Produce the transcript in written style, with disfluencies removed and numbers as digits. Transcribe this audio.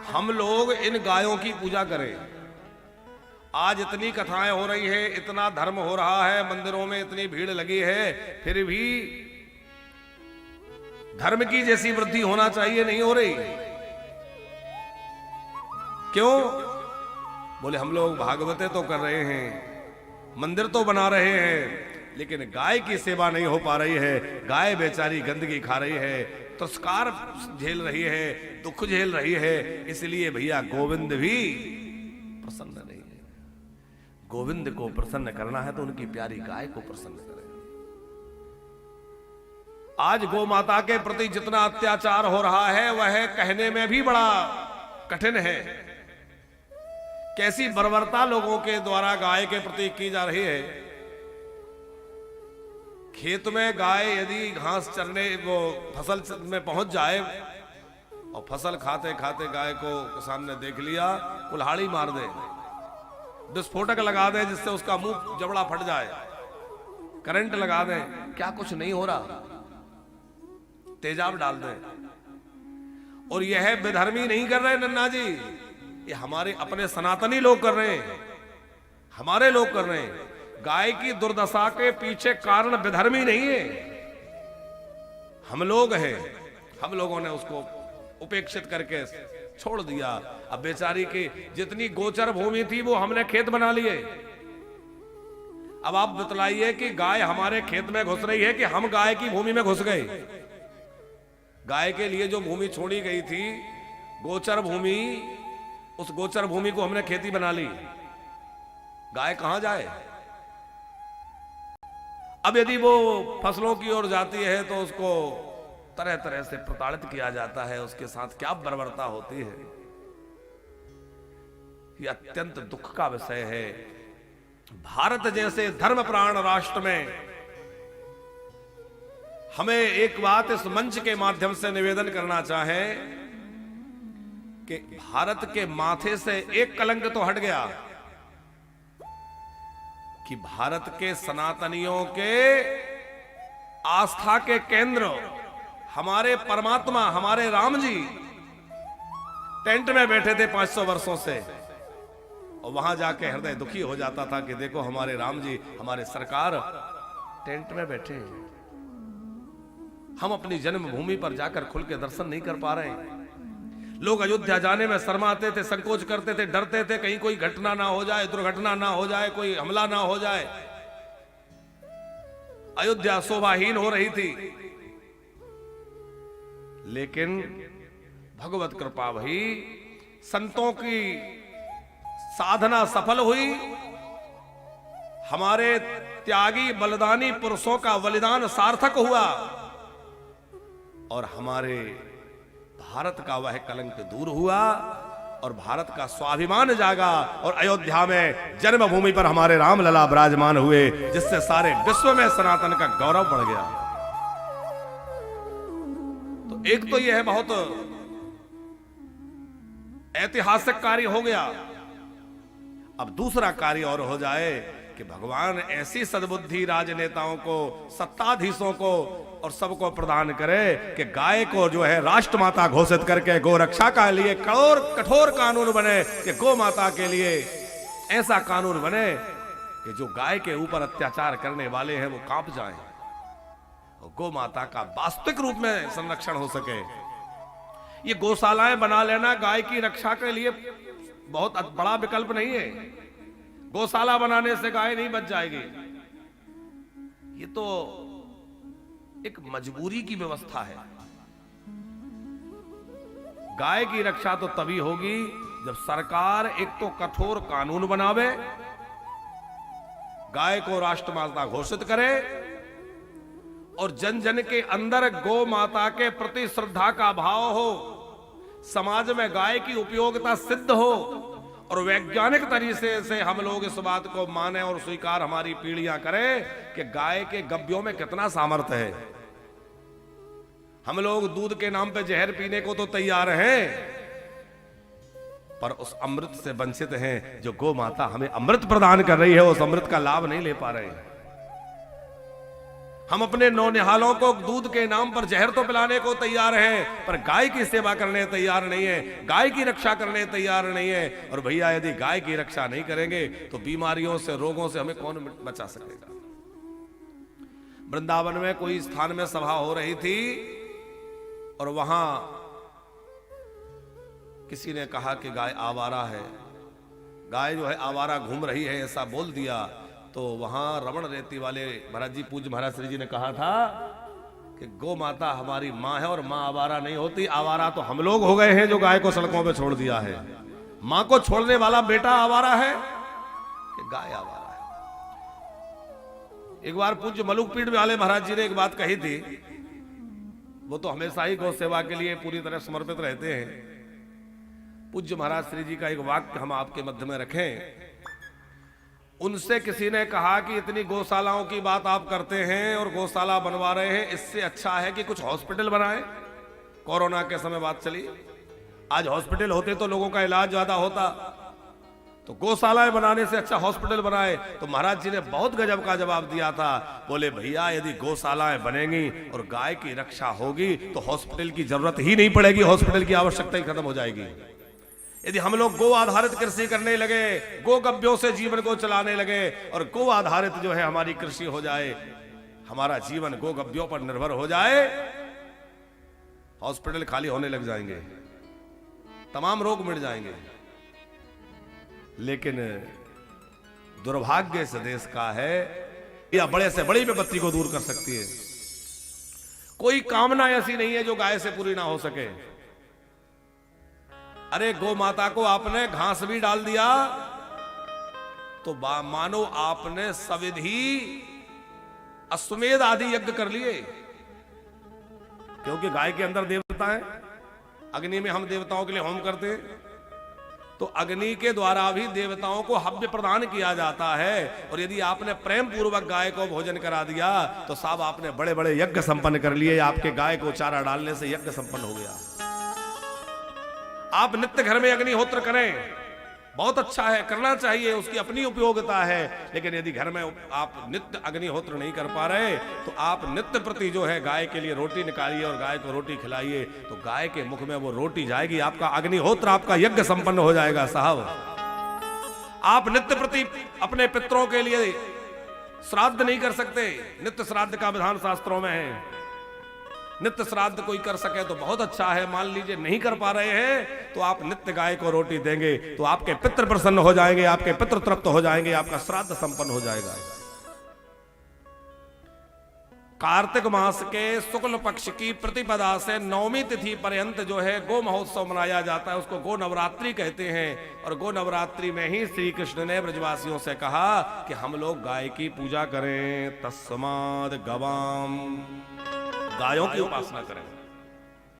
हम लोग इन गायों की पूजा करें। आज इतनी कथाएं हो रही है, इतना धर्म हो रहा है, मंदिरों में इतनी भीड़ लगी है, फिर भी धर्म की जैसी वृद्धि होना चाहिए नहीं हो रही। क्यों? बोले हम लोग भागवते तो कर रहे हैं, मंदिर तो बना रहे हैं, लेकिन गाय की सेवा नहीं हो पा रही है। गाय बेचारी गंदगी खा रही है, तिरस्कार झेल रही है, दुख झेल रही है। इसलिए भैया गोविंद भी प्रसन्न नहीं है। गोविंद को प्रसन्न करना है तो उनकी प्यारी गाय को प्रसन्न करें। आज गौ माता के प्रति जितना अत्याचार हो रहा है वह कहने में भी बड़ा कठिन है। कैसी बर्बरता लोगों के द्वारा गाय के प्रति की जा रही है। खेत में गाय यदि घास चरने वो फसल में पहुंच जाए और फसल खाते खाते गाय को किसान ने देख लिया, कुल्हाड़ी मार दे, विस्फोटक लगा दे जिससे उसका मुंह जबड़ा फट जाए, करंट लगा दे, क्या कुछ नहीं हो रहा, तेजाब डाल दे। और यह बेधर्मी नहीं कर रहे नन्ना जी, ये हमारे अपने सनातनी लोग कर रहे हैं, हमारे लोग कर रहे हैं। गाय की दुर्दशा के पीछे कारण बेधर्मी नहीं है, हम लोग हैं। हम लोगों ने उसको उपेक्षित करके छोड़ दिया। अब बेचारी की जितनी गोचर भूमि थी वो हमने खेत बना लिए। अब आप बतलाइए कि गाय हमारे खेत में घुस रही है कि हम गाय की भूमि में घुस गए। गाय के लिए जो भूमि छोड़ी गई थी गोचर भूमि, उस गोचर भूमि को हमने खेती बना ली। गाय कहां जाए? अब यदि वो फसलों की ओर जाती है तो उसको तरह तरह से प्रताड़ित किया जाता है, उसके साथ क्या बर्बरता होती है। यह अत्यंत दुख का विषय है। भारत जैसे धर्मप्राण राष्ट्र में हमें एक बात इस मंच के माध्यम से निवेदन करना चाहें कि भारत के माथे से एक कलंक तो हट गया कि भारत के सनातनियों के आस्था के केंद्र हमारे परमात्मा, हमारे राम जी टेंट में बैठे थे 500 वर्षों से, और वहां जाके हृदय दुखी हो जाता था कि देखो हमारे राम जी, हमारे सरकार टेंट में बैठे हैं, हम अपनी जन्मभूमि पर जाकर खुल के दर्शन नहीं कर पा रहे हैं। लोग अयोध्या जाने में शर्माते थे, संकोच करते थे, डरते थे कहीं कोई घटना ना हो जाए, दुर्घटना ना हो जाए, कोई हमला ना हो जाए। अयोध्या शोभाहीन हो रही थी, लेकिन भगवत कृपा भई, संतों की साधना सफल हुई, हमारे त्यागी बलिदानी पुरुषों का बलिदान सार्थक हुआ और हमारे भारत का वह कलंक दूर हुआ और भारत का स्वाभिमान जागा और अयोध्या में जन्मभूमि पर हमारे रामलला विराजमान हुए, जिससे सारे विश्व में सनातन का गौरव बढ़ गया। तो एक तो यह बहुत ऐतिहासिक कार्य हो गया। अब दूसरा कार्य और हो जाए कि भगवान ऐसी सद्बुद्धि राजनेताओं को, सत्ताधीशों को और सबको प्रदान करे कि गाय को जो है राष्ट्र माता घोषित करके गो रक्षा के लिए कठोर कानून बने कि गो माता के लिए ऐसा कानून बने कि जो गाय के ऊपर अत्याचार करने वाले हैं वो कांप जाएं और गो माता का वास्तविक रूप में संरक्षण हो सके। ये गौशालाएं बना लेना गाय की रक्षा के लिए बहुत बड़ा विकल्प नहीं है। गौशाला बनाने से गाय नहीं बच जाएगी, ये तो एक मजबूरी की व्यवस्था है। गाय की रक्षा तो तभी होगी जब सरकार एक तो कठोर कानून बनावे, गाय को राष्ट्र माता घोषित करे और जन जन के अंदर गौ माता के प्रति श्रद्धा का भाव हो, समाज में गाय की उपयोगिता सिद्ध हो और वैज्ञानिक तरीके से हम लोग इस बात को माने और स्वीकार हमारी पीढ़ियां करें कि गाय के गब्यों में कितना सामर्थ्य है। हम लोग दूध के नाम पे जहर पीने को तो तैयार हैं, पर उस अमृत से वंचित हैं। जो गौ माता हमें अमृत प्रदान कर रही है, उस अमृत का लाभ नहीं ले पा रहे हैं। हम अपने नौनिहालों को दूध के नाम पर जहर तो पिलाने को तैयार हैं, पर गाय की सेवा करने तैयार नहीं है, गाय की रक्षा करने तैयार नहीं है। और भैया यदि गाय की रक्षा नहीं करेंगे तो बीमारियों से, रोगों से हमें कौन बचा सकेगा। वृंदावन में कोई स्थान में सभा हो रही थी और वहां किसी ने कहा कि गाय आवारा है, गाय जो है आवारा घूम रही है, ऐसा बोल दिया। तो वहां रमण रेती वाले महाराज जी, पूज्य महाराज श्री जी ने कहा था कि गौ माता हमारी माँ है और माँ आवारा नहीं होती, आवारा तो हम लोग हो गए हैं जो गाय को सड़कों पे छोड़ दिया है। माँ को छोड़ने वाला बेटा आवारा है कि गाय आवारा है। एक बार पूज्य मलुकपीठ वाले महाराज जी ने एक बात कही थी, वो तो हमेशा ही गौ सेवा के लिए पूरी तरह समर्पित रहते हैं। पूज्य महाराज श्री जी का एक वाक्य हम आपके मध्य में रखें। उनसे किसी ने कहा कि इतनी गौशालाओं की बात आप करते हैं और गौशाला बनवा रहे हैं, इससे अच्छा है कि कुछ हॉस्पिटल बनाएं। कोरोना के समय बात चली, आज हॉस्पिटल होते तो लोगों का इलाज ज्यादा होता, तो गौशालाएं बनाने से अच्छा हॉस्पिटल बनाए। तो महाराज जी ने बहुत गजब का जवाब दिया था, बोले भैया यदि गौशालाएं बनेंगी और गाय की रक्षा होगी तो हॉस्पिटल की जरूरत ही नहीं पड़ेगी, हॉस्पिटल की आवश्यकता ही खत्म हो जाएगी। यदि हम लोग गो आधारित कृषि करने लगे, गो गव्यों से जीवन को चलाने लगे और गो आधारित जो है हमारी कृषि हो जाए, हमारा जीवन गो गव्यों पर निर्भर हो जाए, हॉस्पिटल खाली होने लग जाएंगे, तमाम रोग मिट जाएंगे। लेकिन दुर्भाग्य इस देश का है, या बड़े से बड़ी विपत्ति को दूर कर सकती है। कोई कामना ऐसी नहीं है जो गाय से पूरी ना हो सके। अरे गौ माता को आपने घास भी डाल दिया तो मानो आपने सविधि अश्वमेध आदि यज्ञ कर लिए, क्योंकि गाय के अंदर देवता है। अग्नि में हम देवताओं के लिए होम करते हैं, तो अग्नि के द्वारा भी देवताओं को हव्य प्रदान किया जाता है। और यदि आपने प्रेम पूर्वक गाय को भोजन करा दिया तो साहब आपने बड़े बड़े यज्ञ संपन्न कर लिए। आपके गाय को चारा डालने से यज्ञ संपन्न हो गया। आप नित्य घर में अग्निहोत्र करें, बहुत अच्छा है, करना चाहिए, उसकी अपनी उपयोगिता है। लेकिन यदि घर में आप नित्य अग्निहोत्र नहीं कर पा रहे तो आप नित्य प्रति जो है गाय के लिए रोटी निकालिए और गाय को रोटी खिलाइए, तो गाय के मुख में वो रोटी जाएगी, आपका अग्निहोत्र, आपका यज्ञ संपन्न हो जाएगा साहब। आप नित्य प्रति अपने पितरों के लिए श्राद्ध नहीं कर सकते, नित्य श्राद्ध का विधान शास्त्रों में है। नित्य श्राद्ध कोई कर सके तो बहुत अच्छा है, मान लीजिए नहीं कर पा रहे हैं तो आप नित्य गाय को रोटी देंगे तो आपके पितृ प्रसन्न हो जाएंगे, आपके पितृ तृप्त हो जाएंगे, आपका श्राद्ध संपन्न हो जाएगा। कार्तिक मास के शुक्ल पक्ष की प्रतिपदा से नवमी तिथि पर्यंत जो है गो महोत्सव मनाया जाता है, उसको गो नवरात्रि कहते हैं। और गो नवरात्रि में ही श्री कृष्ण ने ब्रजवासियों से कहा कि हम लोग गाय की पूजा करें, तस्माद गवाम, गायों की उपासना करें।